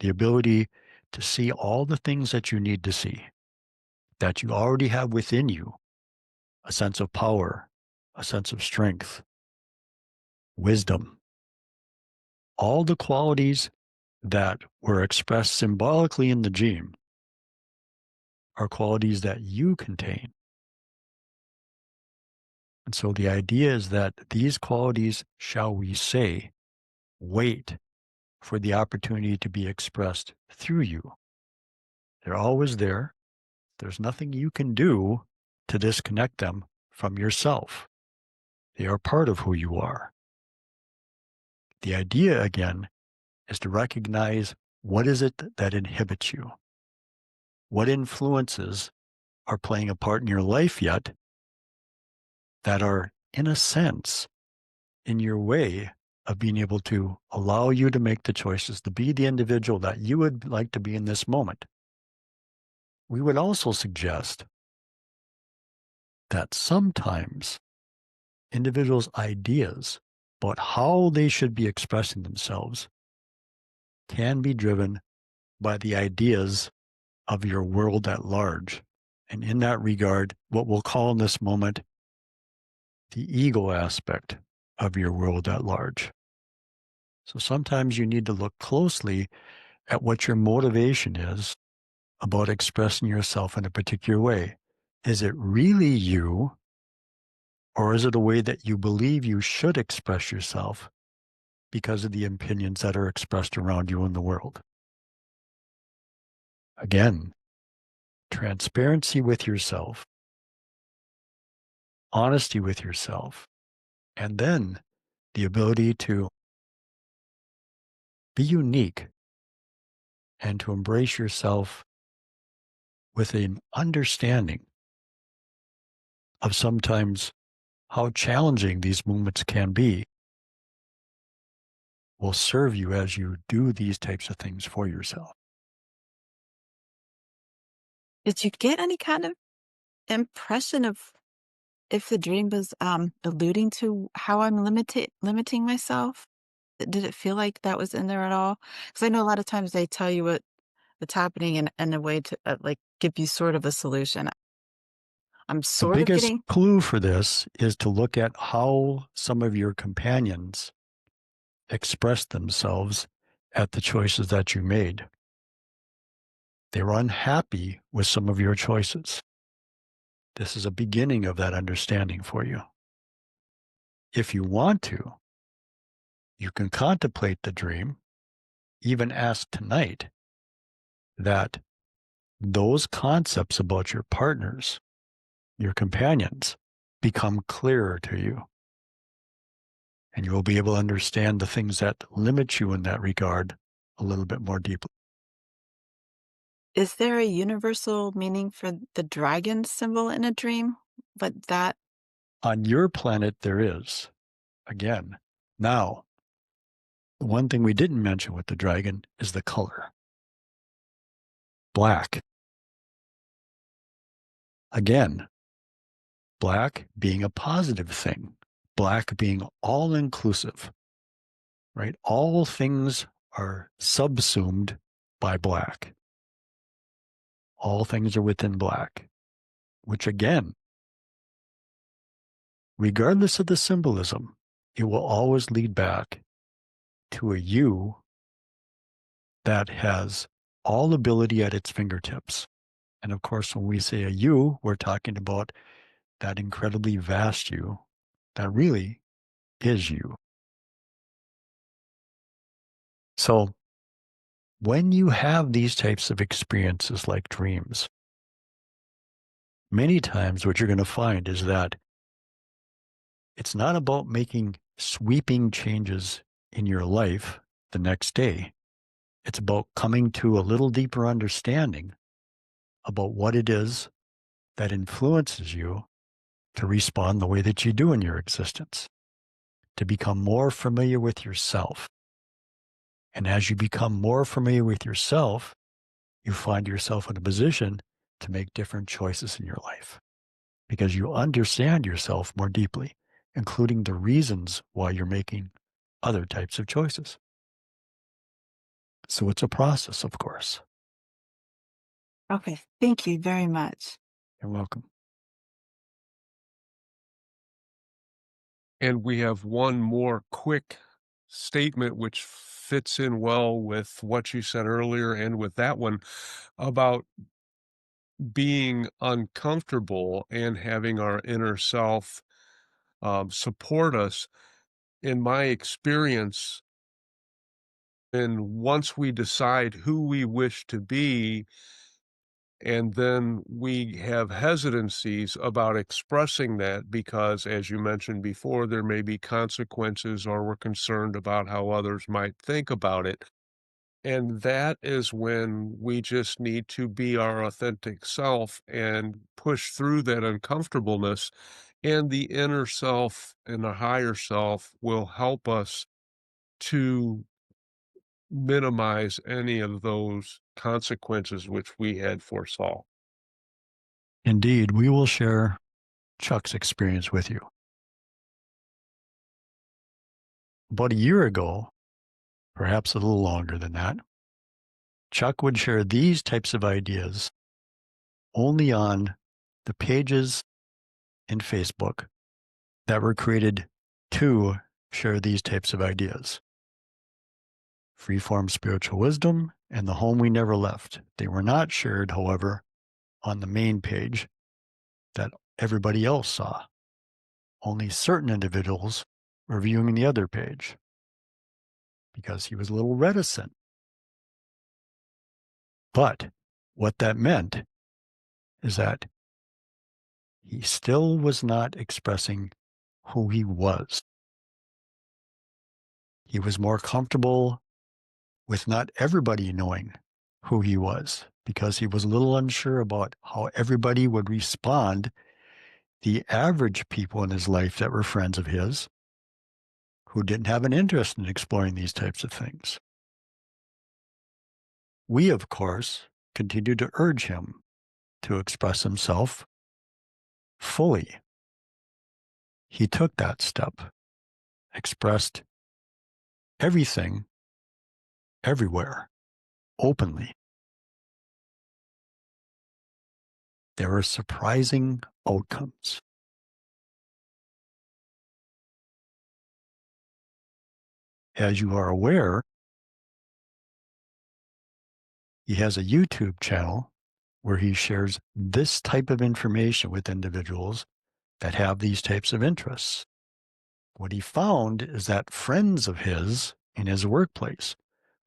the ability to see all the things that you need to see, that you already have within you a sense of power, a sense of strength, wisdom, all the qualities that were expressed symbolically in the dream are qualities that you contain. And so the idea is that these qualities, shall we say, wait for the opportunity to be expressed through you. They're always there. There's nothing you can do to disconnect them from yourself. They are part of who you are. The idea, again, is to recognize what is it that inhibits you? What influences are playing a part in your life yet that are, in a sense, in your way of being able to allow you to make the choices, to be the individual that you would like to be in this moment. We would also suggest that sometimes individuals' ideas about how they should be expressing themselves can be driven by the ideas of your world at large. And in that regard, what we'll call in this moment the ego aspect of your world at large. So sometimes you need to look closely at what your motivation is about expressing yourself in a particular way. Is it really you, or is it a way that you believe you should express yourself because of the opinions that are expressed around you in the world? Again, transparency with yourself, honesty with yourself, and then the ability to be unique and to embrace yourself with an understanding of sometimes how challenging these moments can be will serve you as you do these types of things for yourself. Did you get any kind of impression of if the dream was alluding to how I'm limiting myself? Did it feel like that was in there at all? Because I know a lot of times they tell you what's happening in a way to like give you sort of a solution. I'm The sort of biggest getting. clue for this is to look at how some of your companions express themselves at the choices that you made. They were unhappy with some of your choices. This is a beginning of that understanding for you. If you want to, you can contemplate the dream, even ask tonight that those concepts about your partners, your companions, become clearer to you. And you will be able to understand the things that limit you in that regard a little bit more deeply. Is there a universal meaning for the dragon symbol in a dream? But that On your planet, there is. Again, now, the one thing we didn't mention with the dragon is the color. Black. Again, black being a positive thing, black being all inclusive, right? All things are subsumed by black. All things are within black, which again, regardless of the symbolism, it will always lead back to a you that has all ability at its fingertips. And of course, when we say a you, we're talking about that incredibly vast you that really is you. So when you have these types of experiences like dreams, many times what you're going to find is that it's not about making sweeping changes in your life the next day. It's about coming to a little deeper understanding about what it is that influences you to respond the way that you do in your existence, to become more familiar with yourself. And as you become more familiar with yourself, you find yourself in a position to make different choices in your life because you understand yourself more deeply, including the reasons why you're making other types of choices. So it's a process, of course. okay. Thank you very much. You're welcome. And we have one more quick statement which fits in well with what you said earlier and with that one about being uncomfortable and having our inner self support us. In my experience, and once we decide who we wish to be, And then we have hesitancies about expressing that because, as you mentioned before, there may be consequences or we're concerned about how others might think about it. And that is when we just need to be our authentic self and push through that uncomfortableness. And the inner self and the higher self will help us to minimize any of those consequences which we had foresaw. Indeed, we will share Chuck's experience with you. About a year ago, perhaps a little longer than that, Chuck would share these types of ideas only on the pages in Facebook that were created to share these types of ideas. Freeform Spiritual Wisdom and The Home We Never Left. They were not shared, however, on the main page that everybody else saw. Only certain individuals were viewing the other page because he was a little reticent. But what that meant is that he still was not expressing who he was. He was more comfortable with not everybody knowing who he was because he was a little unsure about how everybody would respond. The average people in his life that were friends of his who didn't have an interest in exploring these types of things. We, of course, continued to urge him to express himself fully. He took that step, expressed everything, everywhere, openly. There were surprising outcomes. As you are aware, he has a YouTube channel where he shares this type of information with individuals that have these types of interests. What he found is that friends of his in his workplace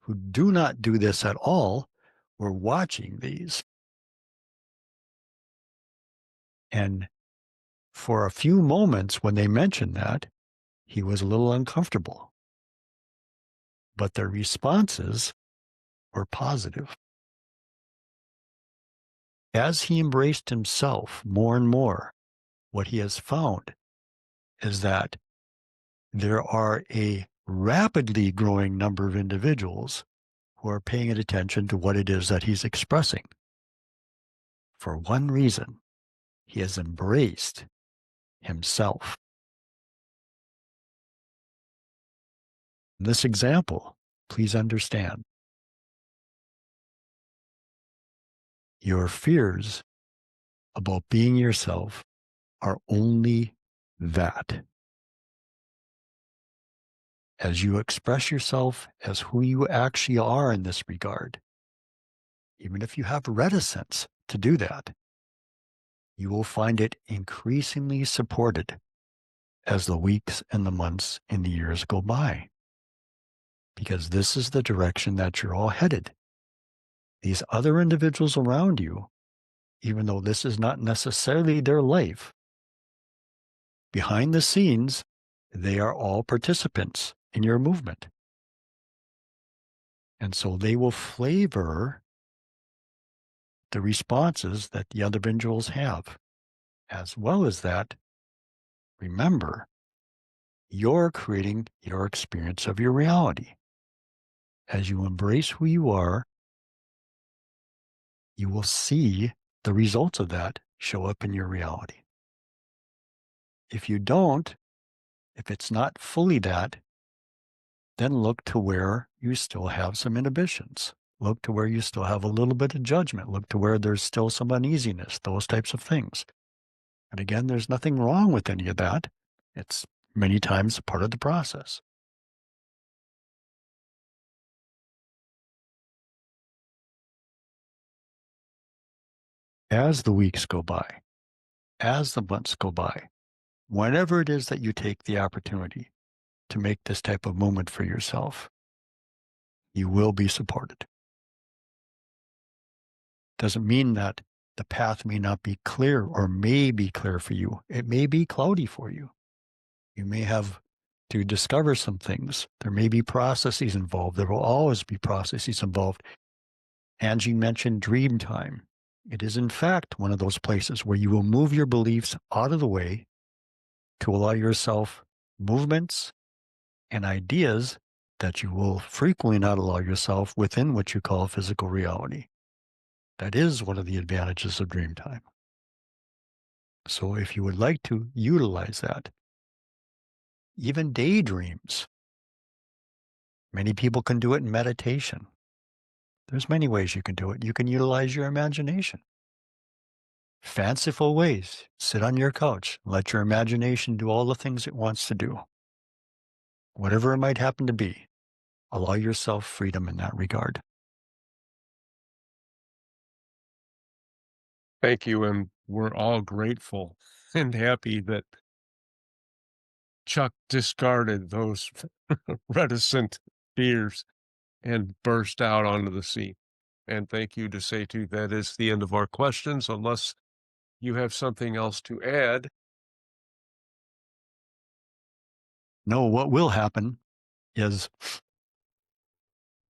who do not do this at all were watching these. And for a few moments when they mentioned that, he was a little uncomfortable. But their responses were positive. As he embraced himself more and more, what he has found is that there are a rapidly growing number of individuals who are paying attention to what it is that he's expressing. For one reason, he has embraced himself. In this example, please understand, your fears about being yourself are only that. As you express yourself as who you actually are in this regard, even if you have reticence to do that, you will find it increasingly supported as the weeks and the months and the years go by. Because this is the direction that you're all headed. These other individuals around you, even though this is not necessarily their life, behind the scenes, they are all participants in your movement. And so they will flavor the responses that the other individuals have. As well as that, remember, you're creating your experience of your reality. As you embrace who you are, you will see the results of that show up in your reality. If you don't, if it's not fully that, then look to where you still have some inhibitions. Look to where you still have a little bit of judgment. Look to where there's still some uneasiness, those types of things. And again, there's nothing wrong with any of that. It's many times part of the process. As the weeks go by, as the months go by, whenever it is that you take the opportunity to make this type of movement for yourself, you will be supported. Doesn't mean that the path may not be clear or may be clear for you. It may be cloudy for you. You may have to discover some things. There may be processes involved. There will always be processes involved. Angie mentioned dream time. It is, in fact, one of those places where you will move your beliefs out of the way to allow yourself movements and ideas that you will frequently not allow yourself within what you call physical reality. That is one of the advantages of dream time. So if you would like to utilize that, even daydreams, many people can do it in meditation. There's many ways you can do it. You can utilize your imagination. Fanciful ways. Sit on your couch. Let your imagination do all the things it wants to do. Whatever it might happen to be, allow yourself freedom in that regard. Thank you, and we're all grateful and happy that Chuck discarded those reticent fears and burst out onto the sea. And thank you to Setu. That is the end of our questions, unless you have something else to add. No, what will happen is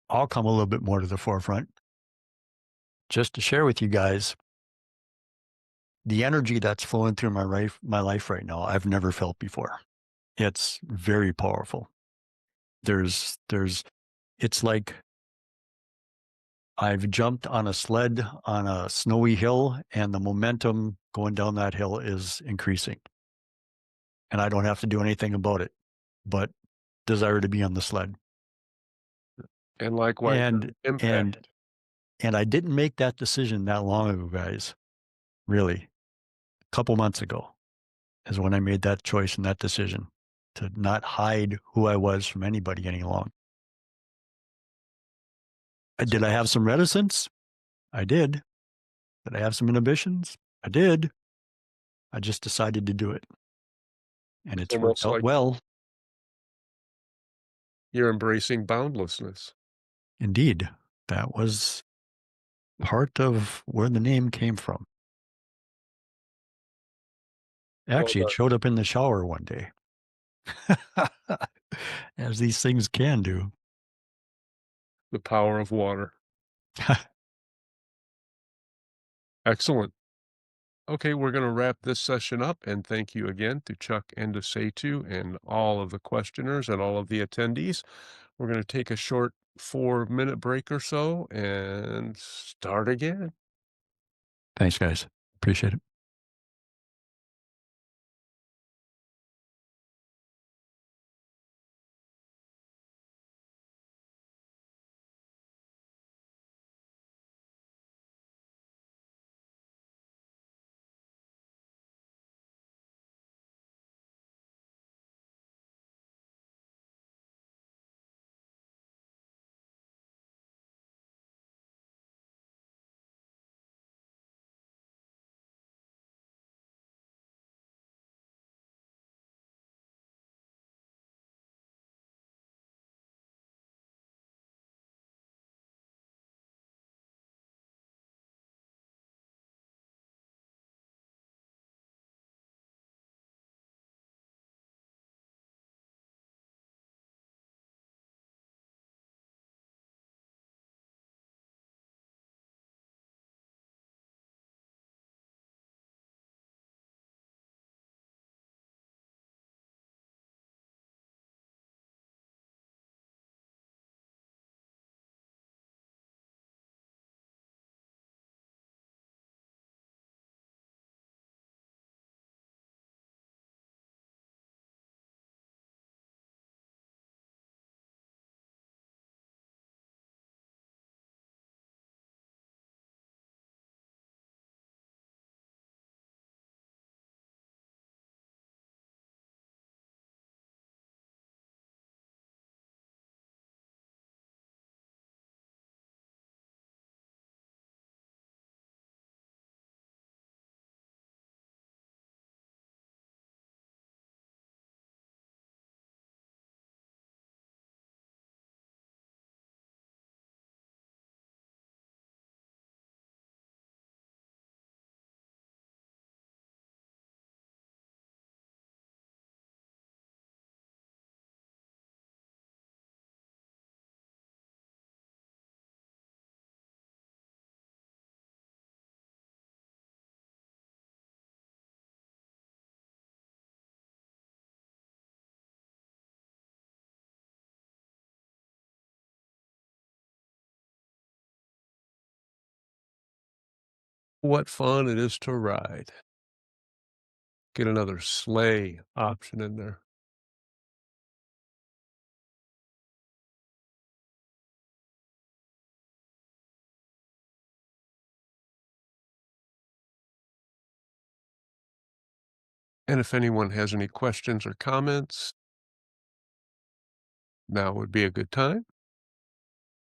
I'll come a little bit more to the forefront just to share with you guys the energy that's flowing through my life right now. I've never felt before. It's very powerful. It's like I've jumped on a sled on a snowy hill and the momentum going down that hill is increasing. And I don't have to do anything about it, but desire to be on the sled. And likewise, And, impact. and I didn't make that decision that long ago, guys. Really. A couple months ago is when I made that choice and that decision to not hide who I was from anybody any longer. Did I have some reticence? I did. Did I have some inhibitions? I did. I just decided to do it. And it's worked Almost out like well. you're embracing boundlessness. Indeed. That was part of where the name came from. Well Actually, it done. showed up in the shower one day, as these things can do. The power of water. Excellent. Okay, we're going to wrap this session up, and thank you again to Chuck and to Setu and all of the questioners and all of the attendees. We're going to take a short 4-minute break or so and start again. Thanks, guys. Appreciate it. What fun it is to ride. Get another sleigh option in there. And if anyone has any questions or comments, now would be a good time.